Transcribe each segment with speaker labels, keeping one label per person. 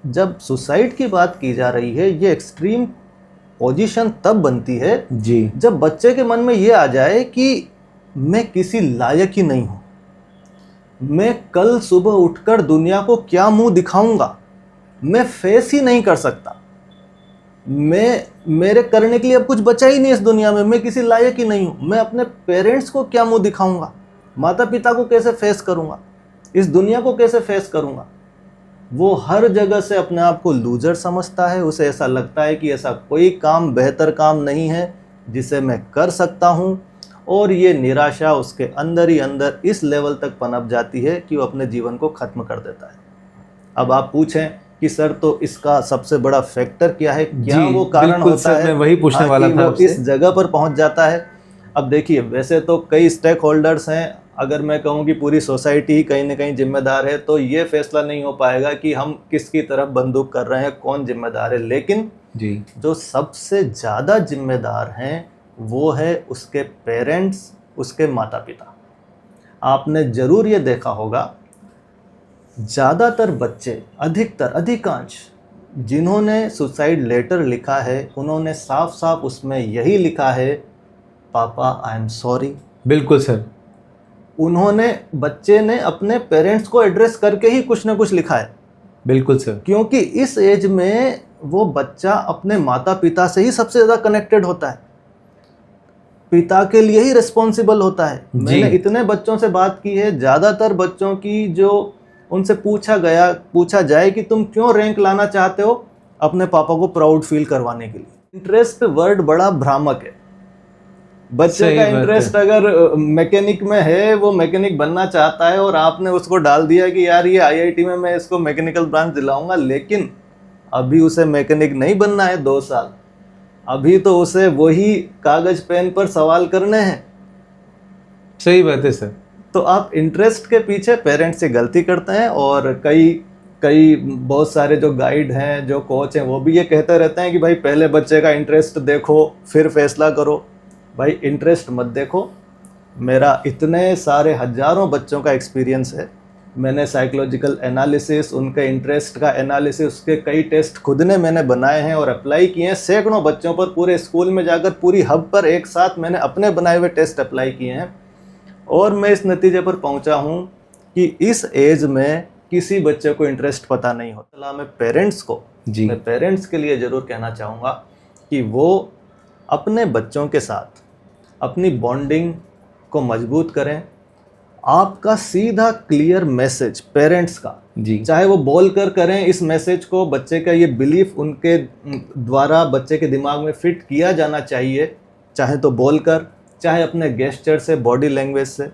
Speaker 1: जब सुसाइड की बात की जा रही है, ये एक्सट्रीम पोजीशन तब बनती है
Speaker 2: जी,
Speaker 1: जब बच्चे के मन में ये आ जाए कि मैं किसी लायक ही नहीं हूं, मैं कल सुबह उठकर दुनिया को क्या मुंह दिखाऊंगा, मैं फेस ही नहीं कर सकता, मेरे करने के लिए अब कुछ बचा ही नहीं इस दुनिया में, मैं किसी लायक ही नहीं हूं, मैं अपने पेरेंट्स को क्या मुंह दिखाऊंगा, माता पिता को कैसे फेस करूंगा, इस दुनिया को कैसे फेस करूंगा। वो हर जगह से अपने आप को लूजर समझता है। उसे ऐसा लगता है कि ऐसा कोई काम, बेहतर काम नहीं है जिसे मैं कर सकता हूँ, और ये निराशा उसके अंदर ही अंदर इस लेवल तक पनप जाती है कि वो अपने जीवन को ख़त्म कर देता है। अब आप पूछें कि सर तो इसका सबसे बड़ा फैक्टर क्या है, क्या
Speaker 2: जी,
Speaker 1: वो कारण
Speaker 2: बिल्कुल
Speaker 1: होता
Speaker 2: सर,
Speaker 1: है
Speaker 2: मैं वही पूछने वाला
Speaker 1: कि
Speaker 2: था
Speaker 1: वो
Speaker 2: आपसे।
Speaker 1: इस जगह पर पहुंच जाता है। अब देखिए, वैसे तो कई स्टेक होल्डर्स हैं, अगर मैं कहूँ कि पूरी सोसाइटी ही कहीं ना कहीं जिम्मेदार है, तो ये फैसला नहीं हो पाएगा कि हम किसकी तरफ बंदूक कर रहे हैं, कौन जिम्मेदार है। लेकिन
Speaker 2: जी,
Speaker 1: जो सबसे ज़्यादा जिम्मेदार हैं वो है उसके पेरेंट्स, उसके माता पिता। आपने ज़रूर ये देखा होगा, ज़्यादातर बच्चे, अधिकतर, अधिकांश जिन्होंने सुसाइड लेटर लिखा है, उन्होंने साफ साफ उसमें यही लिखा है, पापा आई एम सॉरी।
Speaker 2: बिल्कुल सर।
Speaker 1: बच्चे ने अपने पेरेंट्स को एड्रेस करके ही कुछ ना कुछ लिखा है,
Speaker 2: बिल्कुल सर।
Speaker 1: क्योंकि इस एज में वो बच्चा अपने माता पिता से ही सबसे ज़्यादा कनेक्टेड होता है, पिता के लिए ही रिस्पॉन्सिबल होता है। मैंने इतने बच्चों से बात की है, ज़्यादातर बच्चों की जो उनसे पूछा जाए कि तुम क्यों रैंक लाना चाहते हो, अपने पापा को प्राउड फील करवाने के लिए। इंटरेस्ट वर्ड बड़ा भ्रामक है। बच्चे का इंटरेस्ट अगर मैकेनिक में है, वो मैकेनिक बनना चाहता है, और आपने उसको डाल दिया कि यार ये आईआईटी में मैं इसको मैकेनिकल ब्रांच दिलाऊंगा, लेकिन अभी उसे मैकेनिक नहीं बनना है 2 साल, अभी तो उसे वही कागज पेन पर सवाल करने हैं।
Speaker 2: सही बात है सर।
Speaker 1: तो आप इंटरेस्ट के पीछे पेरेंट्स से गलती करते हैं, और कई बहुत सारे जो गाइड हैं, जो कोच हैं, वो भी ये कहते रहते हैं कि भाई पहले बच्चे का इंटरेस्ट देखो फिर फैसला करो। भाई इंटरेस्ट मत देखो। मेरा इतने सारे हजारों बच्चों का एक्सपीरियंस है, मैंने साइकोलॉजिकल एनालिसिस, उनके इंटरेस्ट का एनालिसिस, उसके कई टेस्ट खुद ने मैंने बनाए हैं और अप्लाई किए हैं। सैकड़ों बच्चों पर पूरे स्कूल में जाकर पूरी हब पर एक साथ मैंने अपने बनाए हुए टेस्ट अप्लाई किए हैं, और मैं इस नतीजे पर पहुंचा हूं कि इस एज में किसी बच्चे को इंटरेस्ट पता नहीं होता। मैं पेरेंट्स के लिए ज़रूर कहना चाहूँगा कि वो अपने बच्चों के साथ अपनी बॉन्डिंग को मजबूत करें। आपका सीधा क्लियर मैसेज पेरेंट्स का, चाहे वो बोल कर करें, इस मैसेज को, बच्चे का ये बिलीफ उनके द्वारा बच्चे के दिमाग में फिट किया जाना चाहिए, चाहे तो बोल कर, चाहे अपने गेस्चर से, बॉडी लैंग्वेज से।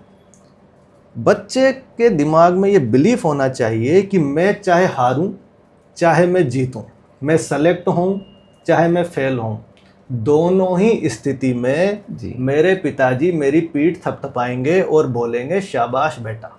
Speaker 1: बच्चे के दिमाग में ये बिलीफ होना चाहिए कि मैं चाहे हारूं, चाहे मैं जीतूं, मैं सेलेक्ट हूं, चाहे मैं फेल हूं, दोनों ही स्थिति में मेरे पिताजी मेरी पीठ थपथपाएंगे और बोलेंगे शाबाश बेटा।